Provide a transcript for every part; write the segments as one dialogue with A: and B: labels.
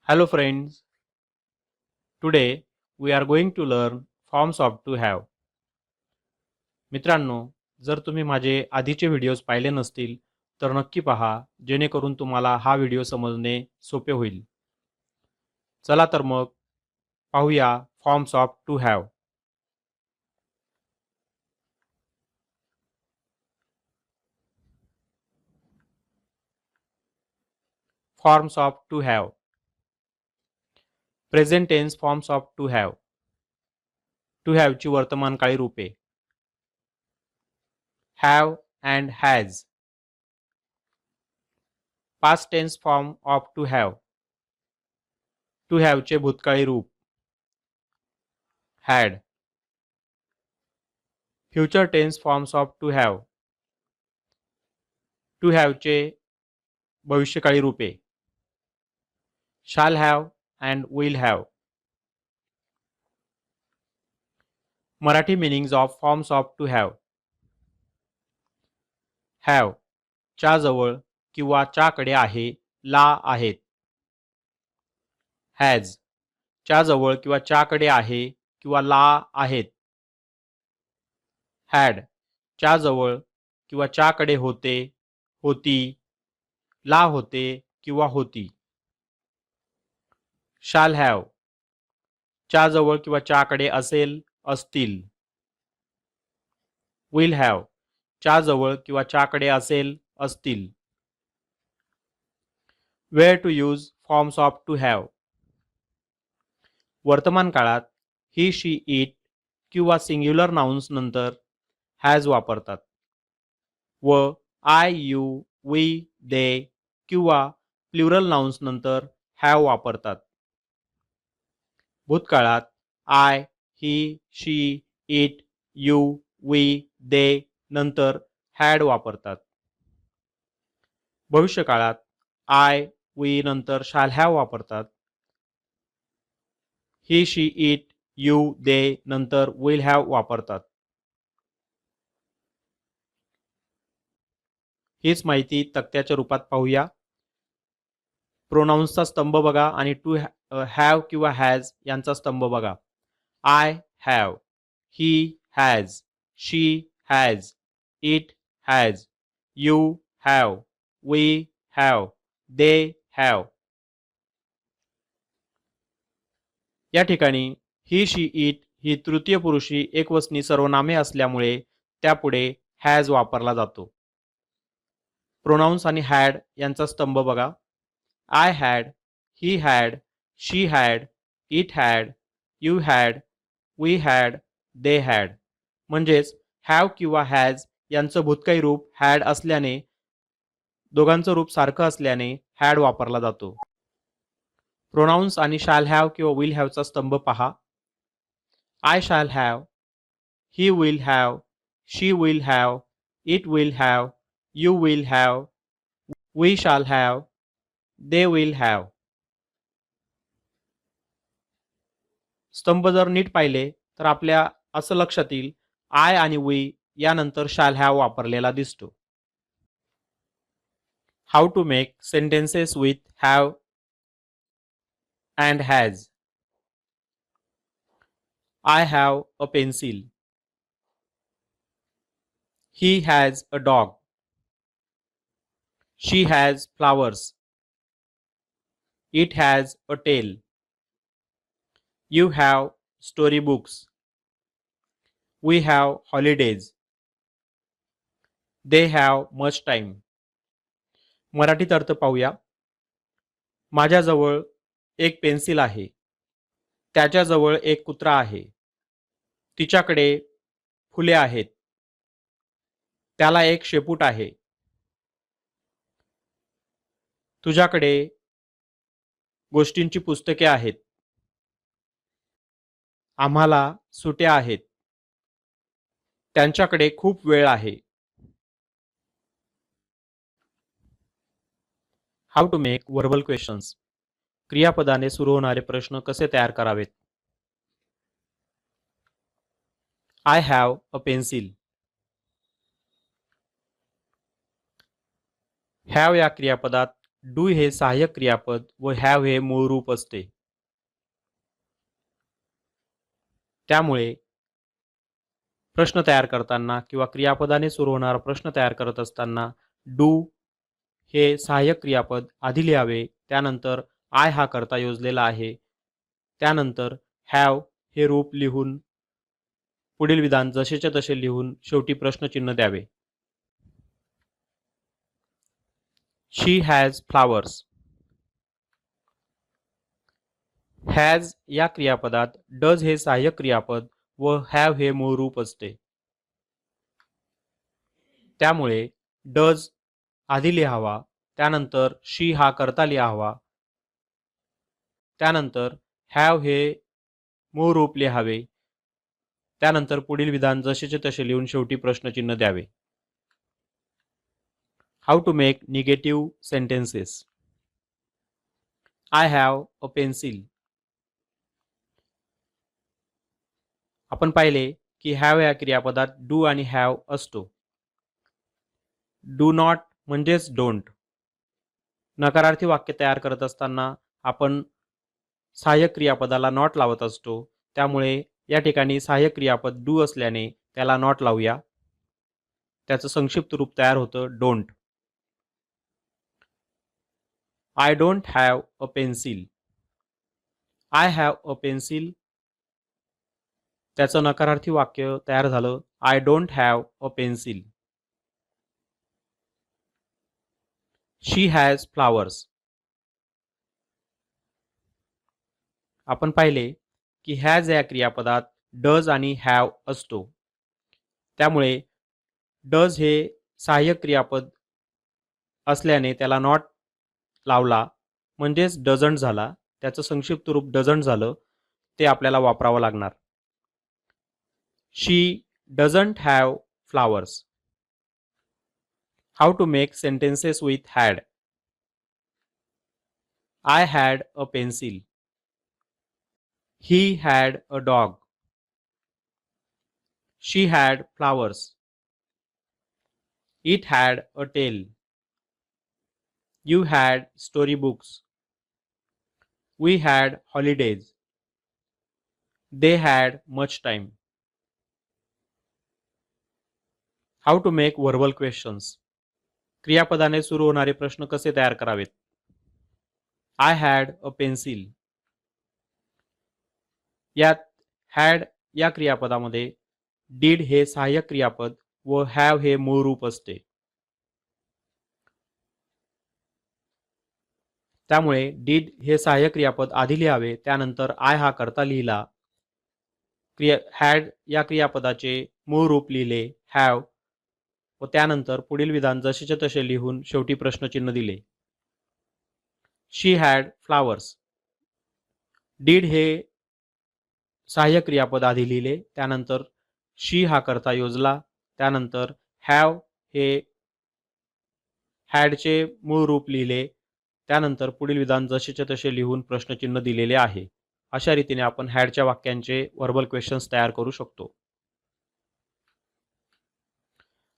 A: Hello friends, today we are going to learn forms of to have. मित्रांनो, जर तुम्ही माझे आधीचे व्हिडिओज पाहिले नसतील तर नक्की पहा जेणेकरून तुम्हाला हा व्हिडिओ समजणे सोपे होईल. चला तर मग पाहूया forms of to have. Forms of to have. Present tense forms of to have. To हॅवची वर्तमानकाळी रूपे have and has. Past tense form of to have. To हॅवचे भूतकाळी रूप had. Future tense forms of to have. To हॅवचे भविष्यकाळी रूपे shall have and will have. Marathi meanings of forms of to have. Have च्या जवळ किंवा च्याकडे आहे, ला आहेत. हॅज च्या जवळ किंवा च्याकडे आहे किंवा ला आहेत. हॅड च्या जवळ किंवा च्याकडे होते, होती, ला होते किंवा होती. शाल हॅव च्या जवळ किंवा च्याकडे असेल, असतील. विल हॅव च्या जवळ किंवा च्याकडे असेल, असतील. Where to use forms of to have. वर्तमान काळात ही, शी, इट किंवा सिंग्युलर नाउन्स नंतर हॅज वापरतात व आय, यू, वी, दे किंवा प्लुरल नाउन्स नंतर हॅव वापरतात. भूतकाळात I, he, she, it, you, we, they नंतर हॅड वापरतात. भविष्यकाळात आय, वी नंतर शाल हॅव वापरतात. ही, शी, इट, यू, दे नंतर विल हॅव वापरतात. हीच माहिती तक्त्याच्या रूपात पाहूया. प्रोनाउन्सचा स्तंभ बघा आणि टू हॅव किंवा हॅज यांचा स्तंभ बघा. I have, he has, she has, it has, you have, we have, they have. या ठिकाणी ही, शी, इट ही तृतीय पुरुषी एकवचनी सर्वनामे असल्यामुळे त्यापुढे हॅज वापरला जातो. प्रोनाउन्स आणि हॅड यांचा स्तंभ बघा. I had, he had, she had, it had, you had, we had, they had. म्हणजेच हॅव किंवा हॅज यांचं भूतकाळी रूप हॅड असल्याने दोघांचं रूप सारखं असल्याने हॅड वापरला जातो. प्रोनाउन्स आणि शाल हॅव किंवा विल हॅवचा स्तंभ पहा. I shall have, he will have, she will have, it will have, you will have, we shall have, they will have. स्तंभ जर नीट पाहिले तर आपल्या असं लक्षात येईल आय आणि वी यानंतर शाल हॅव वापरलेला दिसतो. How to make sentences with have and has. I have a pencil. He has a dog. She has flowers. It has a tail. You have storybooks. We have holidays. They have much time. मराठीत अर्थ पाहूया. माझ्याजवळ एक pencil आहे. त्याच्याजवळ एक कुत्रा आहे. तिच्याकडे फुले आहेत. त्याला एक शेपूट आहे. तुझ्याकडे गोष्टींची पुस्तके आहेत. आम्हाला सुट्या आहेत. त्यांच्याकडे खूप वेळ आहे. How to make verbal questions. क्रियापदाने सुरू होणारे प्रश्न कसे तयार करावेत. I have a pencil. Have या क्रियापदात डू हे सहाय्यक क्रियापद व हॅव हे मूळ रूप असते. त्यामुळे प्रश्न तयार करताना किंवा क्रियापदाने सुरू होणारा प्रश्न तयार करत असताना डू हे सहाय्यक क्रियापद आधी लिहावे, त्यानंतर आय हा करता योजलेला आहे, त्यानंतर हॅव हे रूप लिहून पुढील विधान जसेच्या तसे लिहून शेवटी प्रश्नचिन्ह द्यावे. शी हॅज फ्लावर्स. हॅज या क्रियापदात डज हे सहाय्यक क्रियापद व हॅव हे मूळ रूप असते. त्यामुळे डज आधी लिहावा, त्यानंतर शी हा करता लिहावा, त्यानंतर हॅव हे मूळ रूप लिहावे, त्यानंतर पुढील विधान जसेचे तसे लिहून शेवटी प्रश्नचिन्ह द्यावे. How to make negative sentences. I have a pencil. आपण पाहिले की हॅव या क्रियापदात डू आणि हॅव असतो. डू नॉट म्हणजेच डोंट. नकारार्थी वाक्य तयार करत असताना आपण सहाय्यक क्रियापदाला नॉट लावत असतो, त्यामुळे या ठिकाणी सहाय्यक क्रियापद डू असल्याने त्याला नॉट लावूया. त्याचं संक्षिप्त रूप तयार होतं don't. I don't have a pencil. I have a pencil. त्याचं नकारार्थी वाक्य तयार झालं I don't have a pencil. She has flowers. आपण पाहिले की हॅज या क्रियापदात डज आणि हॅव असतो, त्यामुळे डज हे सहाय्यक क्रियापद असल्याने त्याला नॉट लावला म्हणजेच डझंट झाला. त्याचं संक्षिप्त रूप डझंट झालं, ते आपल्याला वापरावं लागणार. She doesn't have flowers. How to make sentences with had. I had a pencil. He had a dog. She had flowers. It had a tail. You had storybooks. We had holidays. They had much time. How to make verbal questions. क्रियापदाने सुरू होणारे प्रश्न कसे तयार करावेत. I had a pencil. यात had या क्रियापदामध्ये did हे सहाय्यक क्रियापद व have हे मूळ रूप असते. त्यामुळे did हे सहाय्यक क्रियापद आधी लिहावे, त्यानंतर आय हा करता लिहिला, हॅड या क्रियापदाचे मूळ रूप लिहिले हॅव, व त्यानंतर पुढील विधान जसेचे तसे लिहून शेवटी प्रश्नचिन्ह दिले. शी हॅड फ्लावर्स. डीड हे सहाय्यक क्रियापद आधी लिहिले, त्यानंतर शी हा करता योजला, त्यानंतर हॅव हे हॅडचे मूळ रूप लिहिले, त्यानंतर पुढील विधान जसेचे तसे लिहून प्रश्नचिन्ह दिलेले आहे. अशा रीतीने आपण हॅडच्या वाक्यांचे वर्बल क्वेश्चन्स तयार करू शकतो.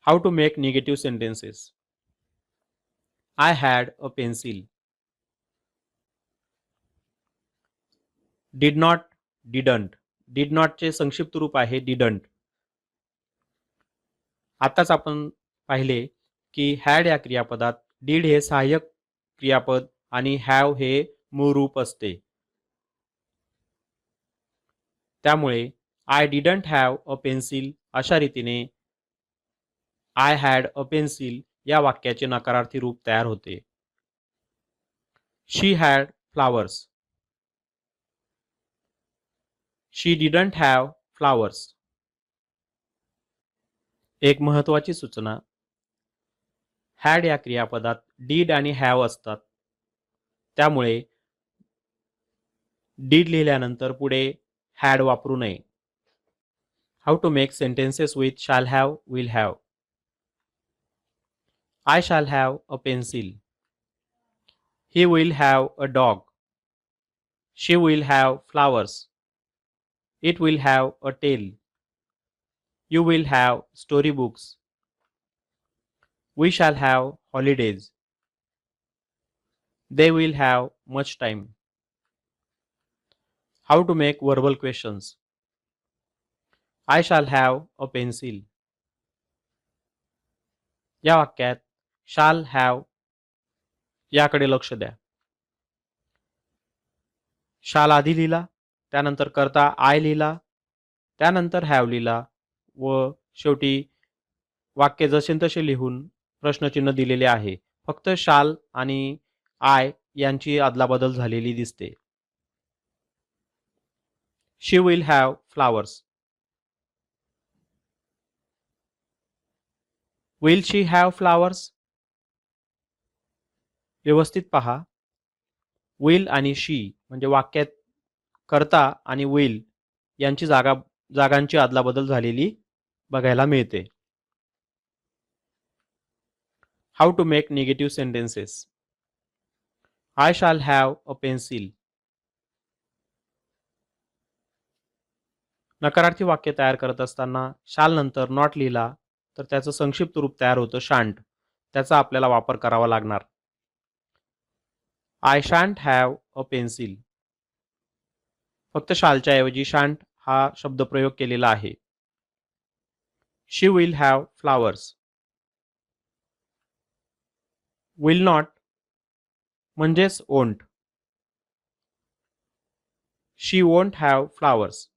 A: How to make negative sentences. I had a pencil. Did not, didn't. Did नॉटचे संक्षिप्त रूप आहे डिडंट. आताच आपण पाहिले की हॅड या क्रियापदात डिड हे सहाय्यक क्रियापद आणि हॅव हे मूळ रूप असते. त्यामुळे I didn't have a pencil अशा रीतीने आय हॅड अ पेन्सिल या वाक्याचे नकारार्थी रूप तयार होते. She had flowers. She didn't have flowers. एक महत्त्वाची सूचना, हॅड या क्रियापदात डीड आणि हॅव असतात, त्यामुळे डीड लिहिल्यानंतर पुढे हॅड वापरू नये. How to make sentences with shall have, will have. I shall have a pencil. He will have a dog. She will have flowers. It will have a tail. You will have storybooks. We shall have holidays. They will have much time. How to make verbal questions. I shall have a pencil. या वाक्यात shall have याकडे लक्ष द्या. shall आधी लिहिला, त्यानंतर करता I लिहिला, त्यानंतर हॅव लिहिला व शेवटी वाक्य जसे तसे लिहून प्रश्नचिन्ह दिलेले आहे. फक्त शाल आणि आय यांची अदलाबदल झालेली दिसते. She will have flowers. Will she have flowers. व्यवस्थित पहा. विल आणि शी म्हणजे वाक्यात कर्ता आणि विल यांची जागांची अदलाबदल झालेली बघायला मिळते. How to make negative sentences. I shall have a pencil. नकारार्थी वाक्य तयार करत असताना शाल नंतर नॉट लिहिला तर त्याचं संक्षिप्त रूप तयार होतं शांट. त्याचा आपल्याला वापर करावा लागणार. I shan't have a pencil. फक्त शालच्या ऐवजी शांट हा शब्दप्रयोग केलेला आहे. She will have flowers. Will not म्हणजेच won't. She won't have flowers.